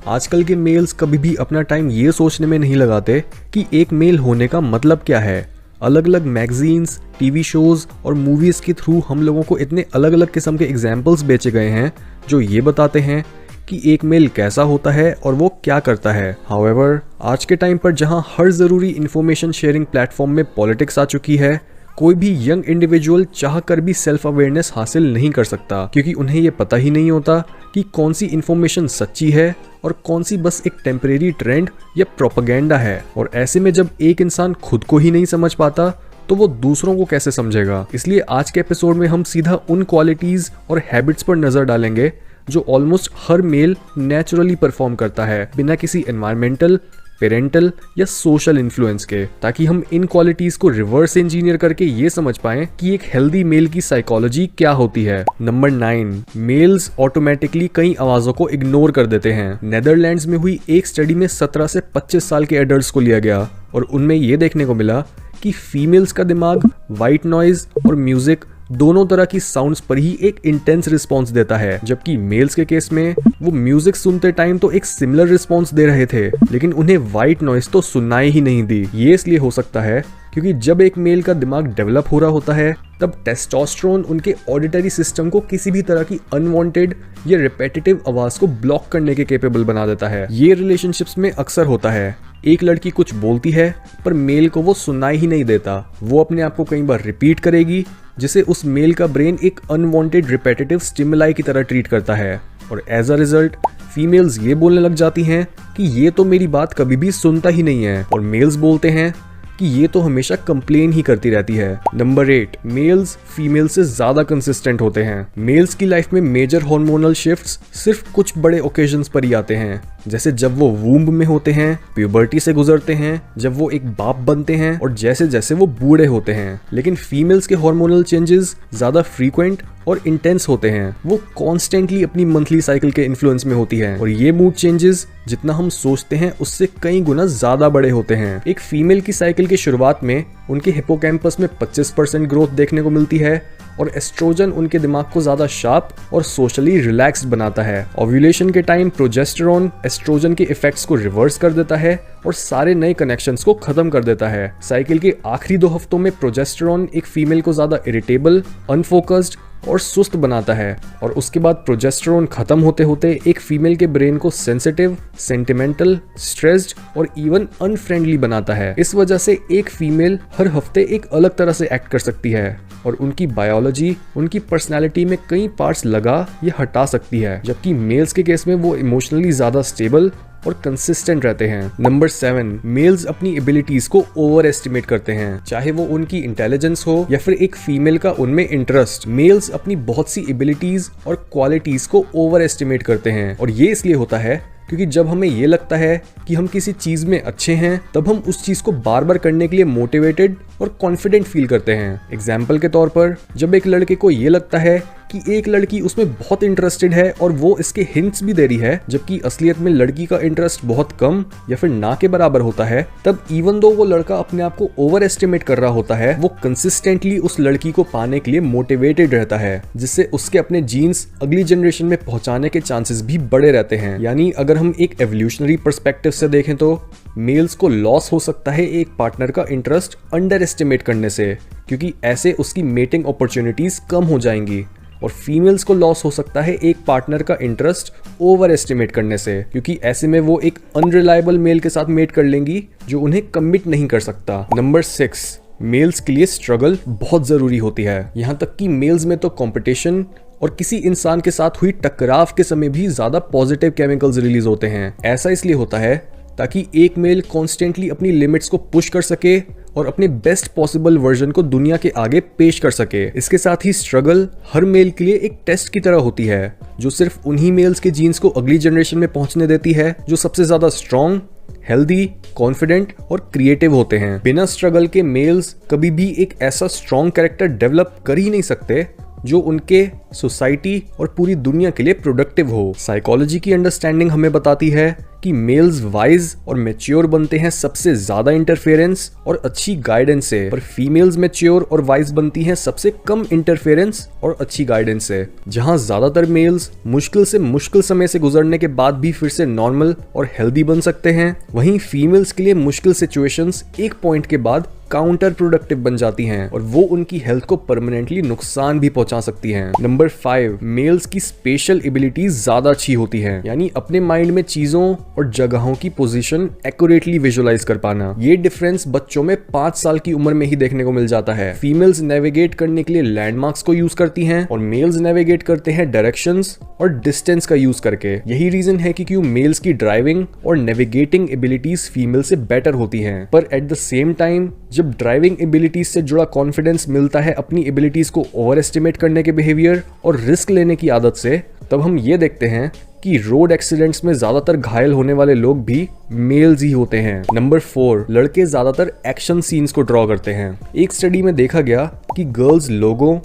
आजकल के मेल्स कभी भी अपना टाइम ये सोचने में नहीं लगाते कि एक मेल होने का मतलब क्या है। अलग अलग मैगजीन्स, टीवी शोज और मूवीज के थ्रू हम लोगों को इतने अलग अलग किस्म के एग्जाम्पल्स बेचे गए हैं जो ये बताते हैं कि एक मेल कैसा होता है और वो क्या करता है। हाउएवर, आज के टाइम पर जहां हर ज़रूरी इंफॉर्मेशन शेयरिंग प्लेटफॉर्म में पॉलिटिक्स आ चुकी है, कोई भी यंग इंडिविजुअल चाह कर भी सेल्फ अवेयरनेस हासिल नहीं कर सकता, क्योंकि उन्हें ये पता ही नहीं होता कि कौन सी इंफॉर्मेशन सच्ची है और कौन सी बस एक टेम्परेरी ट्रेंड या प्रोपेगेंडा है। और ऐसे में जब एक इंसान खुद को ही नहीं समझ पाता तो वो दूसरों को कैसे समझेगा। इसलिए आज के एपिसोड में हम सीधा उन क्वालिटीज और हैबिट्स पर नजर डालेंगे जो ऑलमोस्ट हर मेल नेचुरली परफॉर्म करता है, बिना किसी एनवायरमेंटल, पेरेंटल या सोशल इन्फ्लुएंस के, ताकि हम इन क्वालिटीज को रिवर्स इंजीनियर करके ये समझ पाएं कि एक हेल्दी मेल की साइकोलॉजी क्या होती है। नंबर 9, मेल्स ऑटोमेटिकली कई आवाजों को इग्नोर कर देते हैं। नेदरलैंड्स में हुई एक स्टडी में 17 से 25 साल के एडल्ट्स को लिया गया और उनमें ये देखने को मिला कि फीमेल्स का दिमाग व्हाइट नॉइज और म्यूजिक दोनों तरह की साउंड्स पर ही एक इंटेंस रिस्पॉन्स देता है, जबकि मेल्स के केस में वो म्यूजिक सुनते टाइम तो एक सिमिलर रिस्पॉन्स दे रहे थे, लेकिन उन्हें व्हाइट नॉइज तो सुनाई ही नहीं दी। ये इसलिए हो सकता है क्योंकि जब एक मेल का दिमाग डेवलप हो रहा होता है तब टेस्टोस्टेरोन उनके ऑडिटरी सिस्टम को किसी भी तरह की अनवांटेड या रिपीटेटिव आवाज को ब्लॉक करने के केपेबल बना देता है। ये रिलेशनशिप्स में अक्सर होता है। एक लड़की कुछ बोलती है पर मेल को वो सुनाई ही नहीं देता। वो अपने आप को कई बार रिपीट करेगी, जिसे उस मेल का ब्रेन एक अनवांटेड रिपीटेटिव स्टिमुलाई की तरह ट्रीट करता है और एज अ रिजल्ट फीमेल्स ये बोलने लग जाती हैं कि ये तो मेरी बात कभी भी सुनता ही नहीं है, और मेल्स बोलते हैं कि ये तो हमेशा कंप्लेन ही करती रहती है। नंबर 8, मेल्स फीमेल से ज्यादा कंसिस्टेंट होते हैं। मेल्स की लाइफ में मेजर हार्मोनल शिफ्ट्स सिर्फ कुछ बड़े ओकेजन्स पर ही आते हैं, जैसे जब वो वूम्ब में होते हैं, प्यूबर्टी से गुजरते हैं, जब वो एक बाप बनते हैं और जैसे जैसे वो बूढ़े होते हैं। लेकिन फीमेल्स के हार्मोनल चेंजेस ज्यादा फ्रीक्वेंट और इंटेंस होते हैं। वो कॉन्स्टेंटली अपनी मंथली साइकिल के इन्फ्लुएंस में होती है और ये मूड चेंजेस जितना हम सोचते हैं उससे कई गुना ज्यादा बड़े होते हैं। एक फीमेल की साइकिल की शुरुआत में उनके हिपोकैम्पस में 25% ग्रोथ देखने को मिलती है और एस्ट्रोजन उनके दिमाग को ज्यादा शार्प और सोशली रिलैक्स्ड बनाता है। ओव्यूलेशन के टाइम प्रोजेस्टेरोन एस्ट्रोजन के इफेक्ट्स को रिवर्स कर देता है और सारे नए कनेक्शंस को खत्म कर देता है। साइकिल के आखिरी 2 हफ्तों में प्रोजेस्टेरोन एक फीमेल को ज्यादा इरिटेबल, अनफोकस्ड और सुस्त बनाता है और उसके बाद प्रोजेस्टेरोन खत्म होते होते एक फीमेल के ब्रेन को सेंसिटिव, सेंटिमेंटल, स्ट्रेस्ड और इवन अनफ्रेंडली बनाता है। इस वजह से एक फीमेल हर हफ्ते एक अलग तरह से एक्ट कर सकती है और उनकी बायोलॉजी उनकी पर्सनालिटी में कई पार्ट्स लगा या हटा सकती है, जबकि मेल्स के केस में वो इमोशनली ज्यादा स्टेबल और कंसिस्टेंट रहते हैं। नंबर 7, मेल्स अपनी एबिलिटीज को ओवर एस्टिमेट करते हैं, चाहे वो उनकी इंटेलिजेंस हो या फिर एक फीमेल का उनमें इंटरेस्ट। मेल्स अपनी बहुत सी एबिलिटीज और क्वालिटीज को ओवर एस्टिमेट करते हैं और ये इसलिए होता है क्योंकि जब हमें ये लगता है कि हम किसी चीज में अच्छे हैं तब हम उस चीज को बार बार करने के लिए मोटिवेटेड और कॉन्फिडेंट फील करते हैं। एग्जाम्पल के तौर पर, जब एक लड़के को ये लगता है कि एक लड़की उसमें बहुत इंटरेस्टेड है और वो इसके हिंट्स भी दे रही है, जबकि असलियत में लड़की का इंटरेस्ट बहुत कम या फिर ना के बराबर होता है, तब इवन दो वो लड़का अपने आप को ओवर एस्टिमेट कर रहा होता है, वो कंसिस्टेंटली उस लड़की को पाने के लिए मोटिवेटेड रहता है, जिससे उसके अपने जीन्स अगली जनरेशन में पहुंचाने के चांसेस भी बड़े रहते हैं। यानी अगर हम एक एवोल्यूशनरी पर्सपेक्टिव से देखें तो मेल्स को लॉस हो सकता है एक पार्टनर का इंटरेस्ट अंडर एस्टिमेट करने से, क्योंकि ऐसे उसकी मेटिंग अपॉर्चुनिटीज कम हो जाएंगी, और फीमेल्स को लॉस हो सकता है एक पार्टनर का इंटरेस्ट ओवर एस्टिमेट करने से, क्योंकि ऐसे में वो एक अनरिलायबल मेल के साथ मेट कर लेंगी जो उन्हें कमिट नहीं कर सकता। नंबर 6, मेल्स के लिए स्ट्रगल बहुत जरूरी होती है। यहाँ तक कि मेल्स में तो कंपटीशन और किसी इंसान के साथ हुई टकराव के समय भी ज्यादा पॉजिटिव केमिकल्स रिलीज होते हैं। ऐसा इसलिए होता है ताकि एक मेल कॉन्स्टेंटली अपनी लिमिट्स को पुश कर सके और अपने बेस्ट पॉसिबल वर्जन को दुनिया के आगे पेश कर सके। इसके साथ ही स्ट्रगल हर मेल के लिए एक टेस्ट की तरह होती है, जो सिर्फ उन्हीं मेल्स के जीन्स को अगली जनरेशन में पहुंचने देती है जो सबसे ज्यादा स्ट्रॉन्ग, हेल्दी, कॉन्फिडेंट और क्रिएटिव होते हैं। बिना स्ट्रगल के मेल्स कभी भी एक ऐसा स्ट्रॉन्ग कैरेक्टर डेवलप कर ही नहीं सकते जो उनके, सोसाइटी और पूरी दुनिया के लिए प्रोडक्टिव हो। साइकोलॉजी की अंडरस्टैंडिंग हमें बताती है कि मेल्स वाइज और मैच्योर बनते हैं सबसे ज्यादा इंटरफेरेंस और अच्छी गाइडेंस से, पर फीमेल्स मैच्योर और वाइज बनती हैं सबसे कम इंटरफेरेंस और अच्छी गाइडेंस से। जहां ज्यादातर मेल्स मुश्किल से मुश्किल समय से गुजरने के बाद भी फिर से नॉर्मल और हेल्दी बन सकते हैं, वहीं फीमेल्स के लिए मुश्किल सिचुएशंस एक पॉइंट के बाद काउंटर प्रोडक्टिव बन जाती हैं और वो उनकी हेल्थ को परमानेंटली नुकसान भी पहुंचा सकती हैं। नंबर 5, मेल्स की स्पेशल एबिलिटीज ज्यादा अच्छी होती हैं, यानी अपने माइंड में चीजों और जगहों की पोजीशन एक्यूरेटली विजुअलाइज कर पाना। ये डिफरेंस बच्चों में 5 साल की उम्र में ही देखने को मिल जाता है। फीमेल्स नेविगेट करने के लिए लैंडमार्क्स को यूज करती हैं और मेल्स नेविगेट करते हैं डायरेक्शंस और डिस्टेंस का यूज करके। यही रीजन है कि क्यों मेल्स की ड्राइविंग और नेविगेटिंग एबिलिटीज फीमेल से बेटर होती हैं। पर एट द सेम टाइम जब ड्राइविंग एबिलिटीज से जुड़ा कॉन्फिडेंस मिलता है अपनी एबिलिटीज को ओवर एस्टिमेट करने के बिहेवियर और रिस्क लेने की आदत से, तब हम ये देखते हैं कि रोड एक्सीडेंट्स में ज्यादातर घायल होने वाले लोग भी मेल्स ही होते हैं। नंबर 4, लड़के ज्यादातर एक्शन सीन्स को ड्रॉ करते हैं। एक स्टडी में देखा गया कि गर्ल्स लोगों,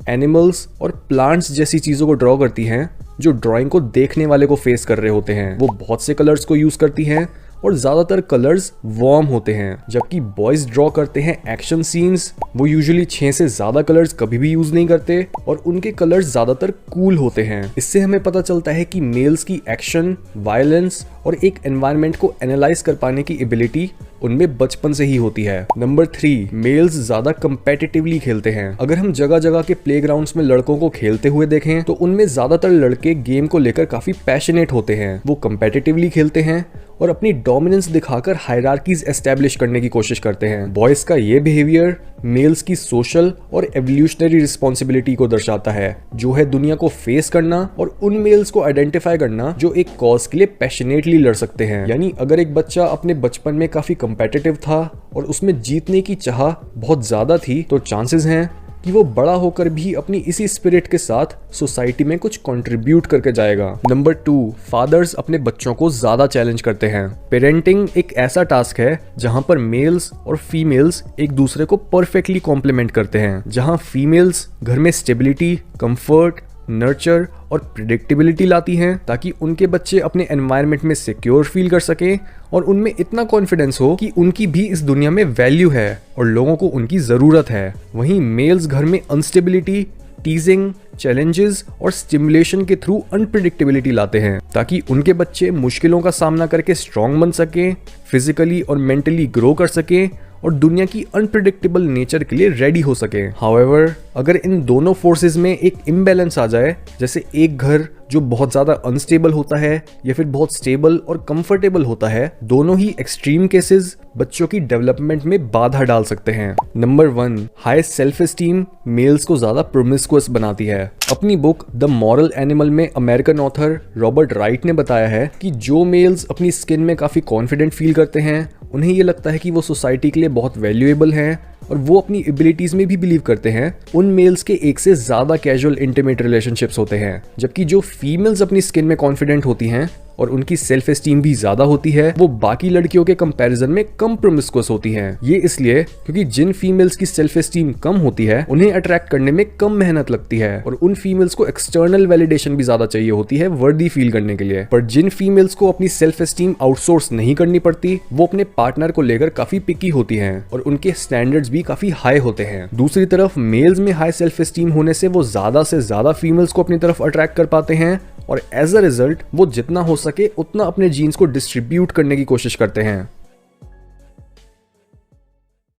एनिमल्स और प्लांट्स जैसी चीजों को ड्रॉ करती हैं जो ड्राइंग को देखने वाले को फेस कर रहे होते हैं। वो बहुत से कलर्स को यूज करती हैं और ज्यादातर कलर्स वार्म होते हैं, जबकि बॉयज ड्रॉ करते हैं एक्शन सीन्स। वो यूजुअली 6 से ज्यादा कलर्स कभी भी यूज नहीं करते और उनके कलर्स ज्यादातर कूल होते हैं। इससे हमें पता चलता है कि मेल्स की एक्शन, वायलेंस और एक एनवायरनमेंट को एनालाइज कर पाने की एबिलिटी उनमें बचपन से ही होती है। नंबर 3, मेल्स ज्यादा कंपेटिटिवली खेलते हैं। अगर हम जगह जगह के प्लेग्राउंड्स में लड़कों को खेलते हुए देखें तो उनमें ज्यादातर लड़के गेम को लेकर काफी पैशनेट होते हैं। वो कंपेटिटिवली खेलते हैं और अपनी डोमिनेंस दिखाकर हायरार्कीज एस्टैब्लिश करने की कोशिश करते हैं। बॉयज का ये बिहेवियर मेल्स की सोशल और एवोल्यूशनरी रिस्पॉन्सिबिलिटी को दर्शाता है, जो है दुनिया को फेस करना और उन मेल्स को आइडेंटिफाई करना जो एक कॉज के लिए पैशनेटली लड़ सकते हैं। यानी अगर एक बच्चा अपने बचपन में काफी कंपेटिटिव था और उसमें जीतने की चाह बहुत ज्यादा थी, तो चांसेस हैं कि वो बड़ा होकर भी अपनी इसी स्पिरिट के साथ सोसाइटी में कुछ कंट्रीब्यूट करके जाएगा। नंबर 2, फादर्स अपने बच्चों को ज्यादा चैलेंज करते हैं। पेरेंटिंग एक ऐसा टास्क है जहां पर मेल्स और फीमेल्स एक दूसरे को परफेक्टली कॉम्प्लीमेंट करते हैं। जहां फीमेल्स घर में स्टेबिलिटी, कंफर्ट, नर्चर और प्रिडिक्टेबिलिटी लाती हैं ताकि उनके बच्चे अपने एनवायरनमेंट में सिक्योर फील कर सकें और उनमें इतना कॉन्फिडेंस हो कि उनकी भी इस दुनिया में वैल्यू है और लोगों को उनकी जरूरत है। वहीं मेल्स घर में अनस्टेबिलिटी, टीजिंग, चैलेंजेस और स्टिमुलेशन के थ्रू अनप्रिडिक्टेबिलिटी लाते हैं ताकि उनके बच्चे मुश्किलों का सामना करके स्ट्रांग बन सकें, फिजिकली और मेंटली ग्रो कर सकें और दुनिया की अनप्रिडिक्टेबल नेचर के लिए रेडी हो सके। हाउएवर, अगर इन दोनों फोर्सेस में एक इम्बैलेंस आ जाए, जैसे एक घर जो बहुत ज्यादा अनस्टेबल होता है या फिर बहुत स्टेबल और कंफर्टेबल होता है, दोनों ही एक्सट्रीम केसेस बच्चों की डेवलपमेंट में बाधा डाल सकते हैं। Number 1, high self esteem males को ज्यादा प्रोमिस्कुअस बनाती है। अपनी बुक द मॉरल एनिमल में अमेरिकन ऑथर रॉबर्ट राइट ने बताया है कि जो मेल्स अपनी स्किन में काफी कॉन्फिडेंट फील करते हैं, उन्हें ये लगता है कि वो सोसाइटी के लिए बहुत वैल्यूएबल हैं और वो अपनी एबिलिटीज में भी बिलीव करते हैं, उन मेल्स के एक से ज्यादा कैजुअल इंटीमेट रिलेशनशिप्स होते हैं। जबकि जो फीमेल्स अपनी स्किन में कॉन्फिडेंट होती हैं और उनकी सेल्फ एस्टीम भी ज्यादा होती है, वो बाकी लड़कियों के कंपैरिजन में कम प्रोमिस्कुअस होती हैं। ये इसलिए क्योंकि जिन फीमेल्स की सेल्फ एस्टीम कम होती है उन्हें अट्रैक्ट करने में कम मेहनत लगती है और उन फीमेल्स को एक्सटर्नल वैलिडेशन भी ज्यादा चाहिए होती है वर्दी फील करने के लिए। पर जिन फीमेल्स को अपनी सेल्फ एस्टीम आउटसोर्स नहीं करनी पड़ती, वो अपने पार्टनर को लेकर काफी पिकी होती हैं और उनके स्टैंडर्ड्स भी काफी हाई होते हैं। दूसरी तरफ मेल्स में हाई सेल्फ एस्टीम होने से वो ज्यादा से ज्यादा फीमेल्स को अपनी तरफ अट्रैक्ट कर पाते हैं और एज अ रिजल्ट वो जितना हो सके उतना अपने जीन्स को डिस्ट्रीब्यूट करने की कोशिश करते हैं।